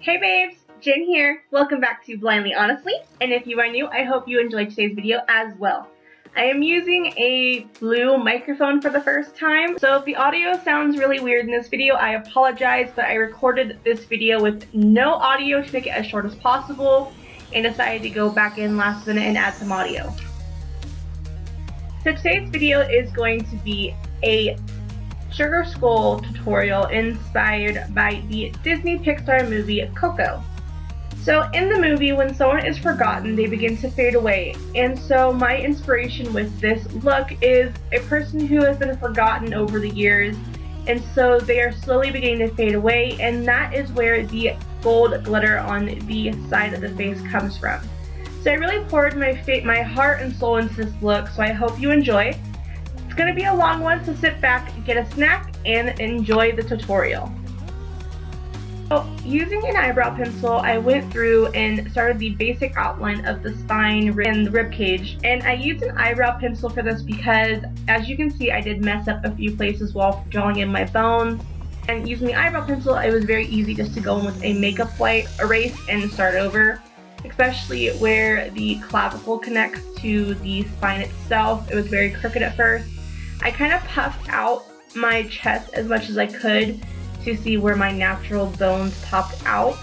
Hey babes, Jen here. Welcome back to Blindly Honestly, and if you are new, I hope you enjoyed today's video as well. I am using a blue microphone for the first time, so if the audio sounds really weird in this video, I apologize, but I recorded this video with no audio to make it as short as possible, and decided to go back in last minute and add some audio. So today's video is going to be a sugar skull tutorial inspired by the Disney Pixar movie Coco. So in the movie, when someone is forgotten, they begin to fade away. And so my inspiration with this look is a person who has been forgotten over the years, and so they are slowly beginning to fade away, and that is where the gold glitter on the side of the face comes from. So I really poured my heart and soul into this look, so I hope you enjoy. It's going to be a long one, so sit back, get a snack, and enjoy the tutorial. So, using an eyebrow pencil, I went through and started the basic outline of the spine and the rib cage. And I used an eyebrow pencil for this because, as you can see, I did mess up a few places while drawing in my bones. And using the eyebrow pencil, it was very easy just to go in with a makeup wipe, erase, and start over. Especially where the clavicle connects to the spine itself. It was very crooked at first. I kind of puffed out my chest as much as I could to see where my natural bones popped out.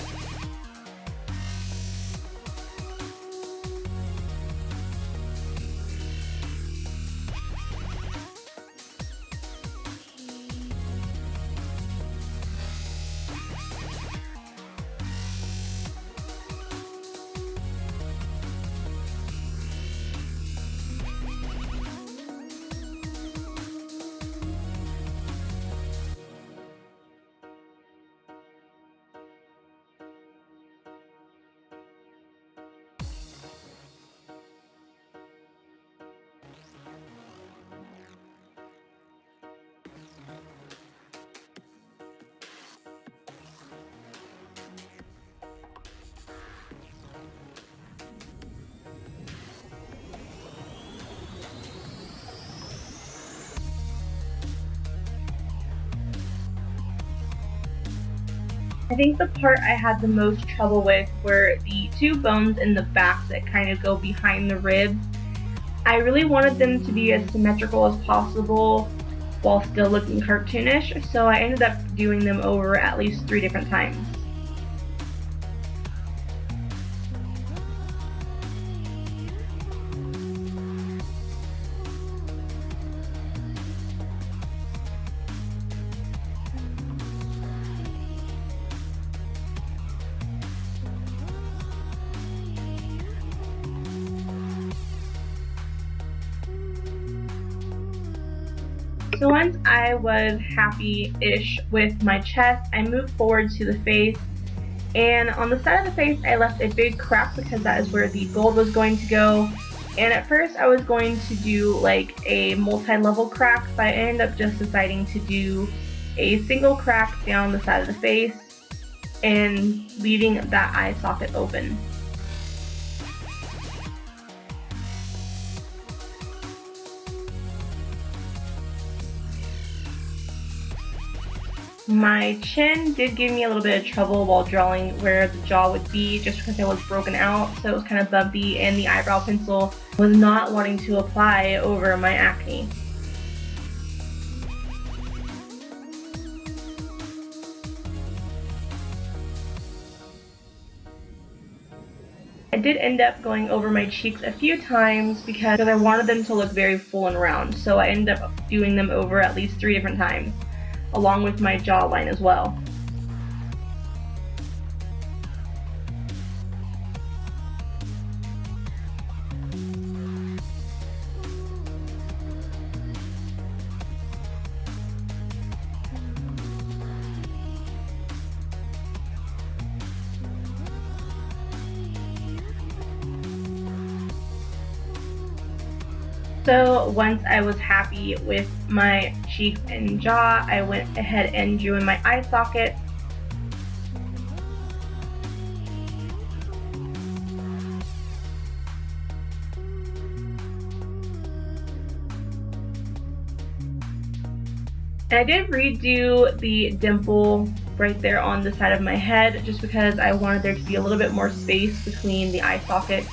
I think the part I had the most trouble with were the two bones in the back that kind of go behind the ribs. I really wanted them to be as symmetrical as possible while still looking cartoonish, so I ended up doing them over at least 3 different times. So once I was happy-ish with my chest, I moved forward to the face, and on the side of the face I left a big crack because that is where the gold was going to go. And at first I was going to do like a multi-level crack, but I ended up just deciding to do a single crack down the side of the face and leaving that eye socket open. My chin did give me a little bit of trouble while drawing where the jaw would be, just because it was broken out, so it was kind of bumpy, and the eyebrow pencil was not wanting to apply over my acne. I did end up going over my cheeks a few times because I wanted them to look very full and round, so I ended up doing them over at least 3 different times, along with my jawline as well. So once I was happy with my cheeks and jaw, I went ahead and drew in my eye socket. And I did redo the dimple right there on the side of my head, just because I wanted there to be a little bit more space between the eye socket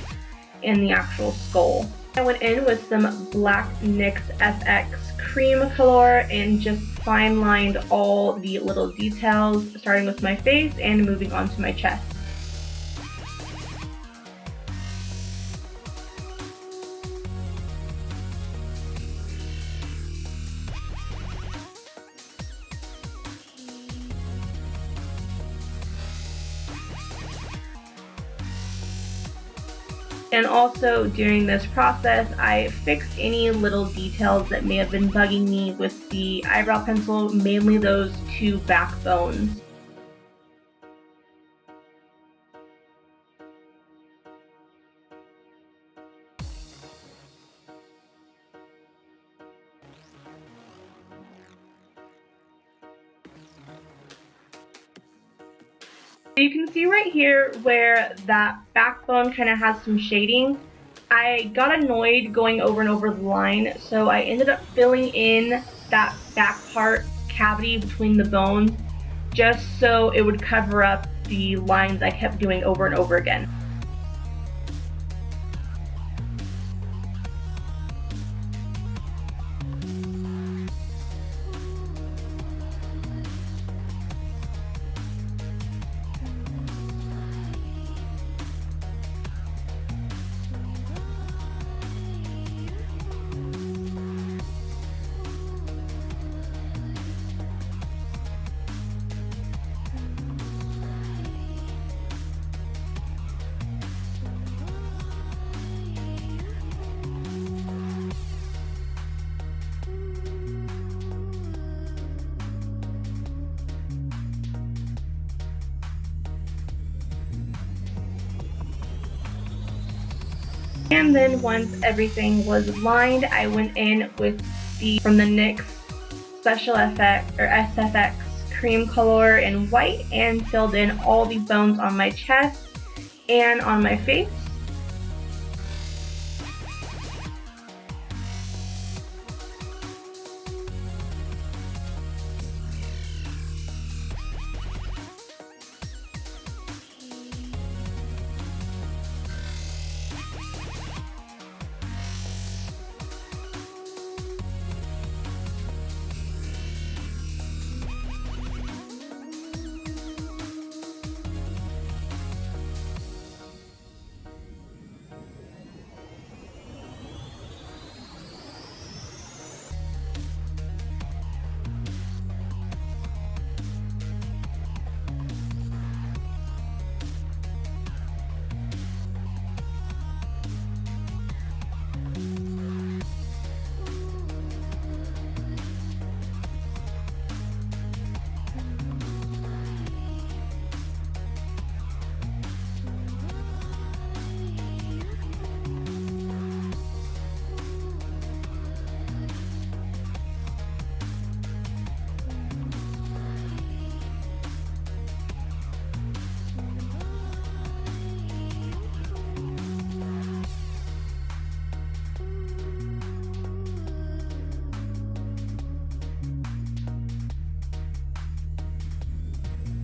and the actual skull. I went in with some black NYX SFX Creme Colour and just fine lined all the little details, starting with my face and moving on to my chest. And also during this process, I fixed any little details that may have been bugging me with the eyebrow pencil, mainly those two backbones. You can see right here where that backbone kind of has some shading. I got annoyed going over and over the line, so I ended up filling in that back part cavity between the bones just so it would cover up the lines I kept doing over and over again. And then once everything was lined, I went in with from the NYX SFX Creme Colour in white and filled in all the bones on my chest and on my face.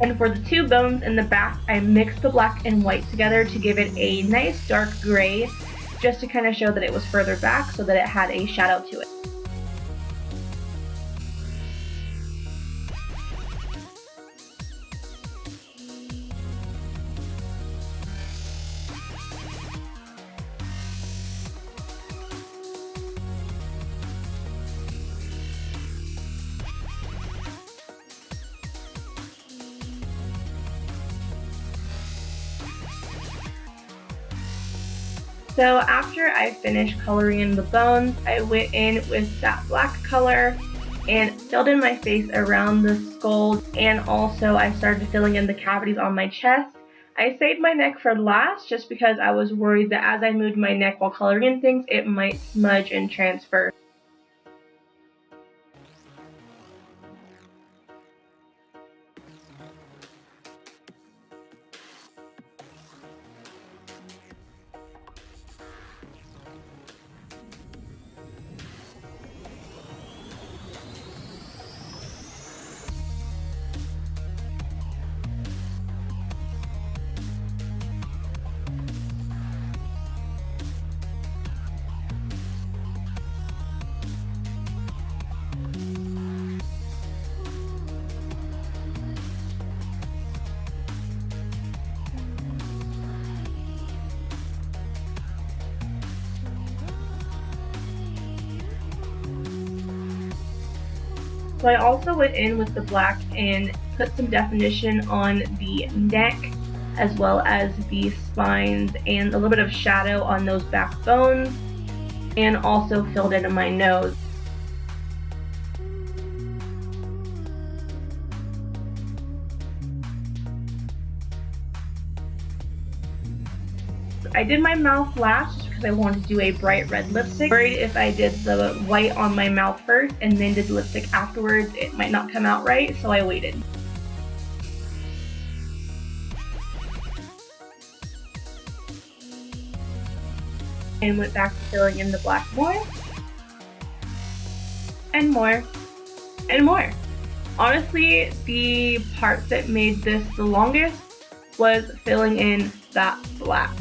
And for the two bones in the back, I mixed the black and white together to give it a nice dark gray, just to kind of show that it was further back so that it had a shadow to it. So after I finished coloring in the bones, I went in with that black color and filled in my face around the skull, and also I started filling in the cavities on my chest. I saved my neck for last just because I was worried that as I moved my neck while coloring in things, it might smudge and transfer. So I also went in with the black and put some definition on the neck as well as the spines and a little bit of shadow on those back bones, and also filled in my nose. I did my mouth last just because I wanted to do a bright red lipstick. Worried if I did the white on my mouth first and then did the lipstick afterwards, it might not come out right, so I waited. And went back to filling in the black more, and more, and more. Honestly, the part that made this the longest was filling in that black.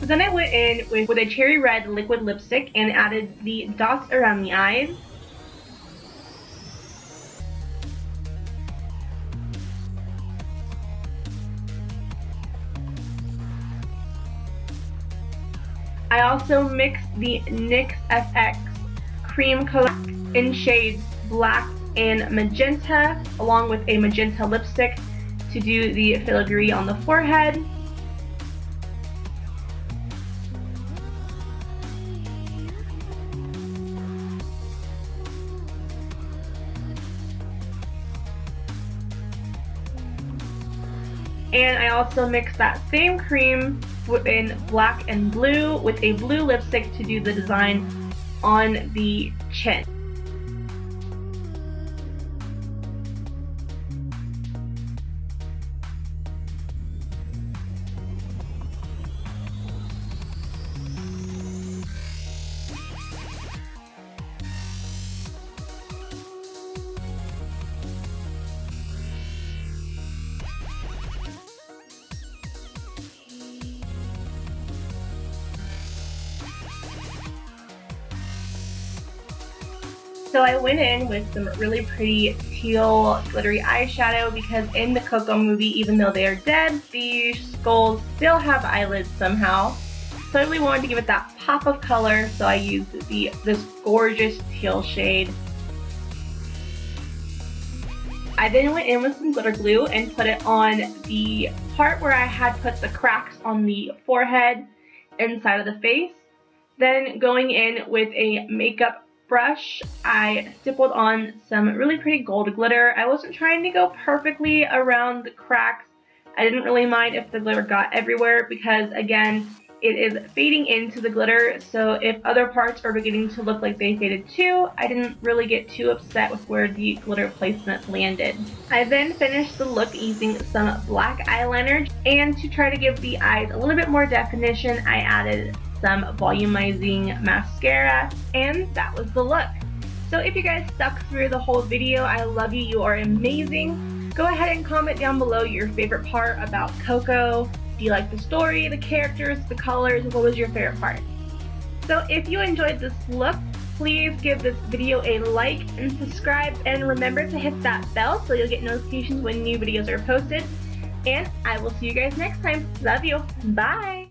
So then I went in with a cherry red liquid lipstick and added the dots around the eyes. I also mixed the NYX SFX Creme Colour in shades black and magenta, along with a magenta lipstick to do the filigree on the forehead. And I also mixed that same cream in black and blue with a blue lipstick to do the design on the chin. So I went in with some really pretty teal glittery eyeshadow because in the Coco movie, even though they are dead, the skulls still have eyelids somehow. So I really wanted to give it that pop of color, so I used this gorgeous teal shade. I then went in with some glitter glue and put it on the part where I had put the cracks on the forehead and side of the face. Then going in with a makeup brush, I stippled on some really pretty gold glitter. I wasn't trying to go perfectly around the cracks. I didn't really mind if the glitter got everywhere because, again, it is fading into the glitter, so if other parts are beginning to look like they faded too, I didn't really get too upset with where the glitter placement landed. I then finished the look using some black eyeliner, and to try to give the eyes a little bit more definition, I added some volumizing mascara, and that was the look. So if you guys stuck through the whole video, I love you, you are amazing. Go ahead and comment down below your favorite part about Coco. Do you like the story, the characters, the colors? What was your favorite part? So if you enjoyed this look, please give this video a like and subscribe, and remember to hit that bell so you'll get notifications when new videos are posted. And I will see you guys next time. Love you. Bye.